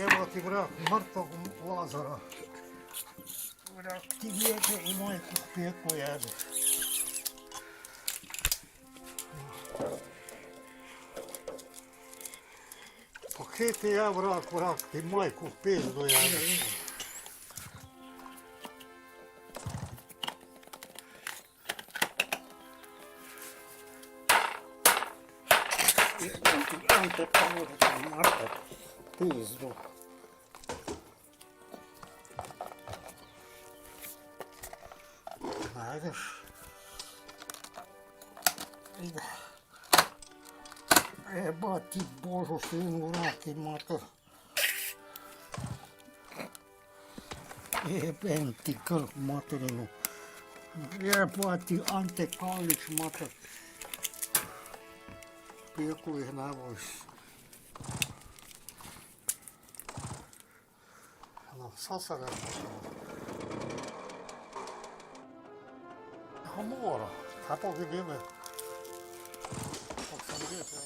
Evo ti vrak mrtvog Lazara. Vrak ti vjede i majku pijeku jede. Pa kaj ti ja vrak ti majku pizdu jede. Ante Pavlović mrtav pizdu. Najdeš? Ide. Eba ti Božo sinu vrati mater. Jebem ti krv materinu. Jeba ti Ante Pavlić mater. Pijeku ih ne voliš. No, sad se razmišljamo. A mora, kako bi bile. Kako sam vidjeti,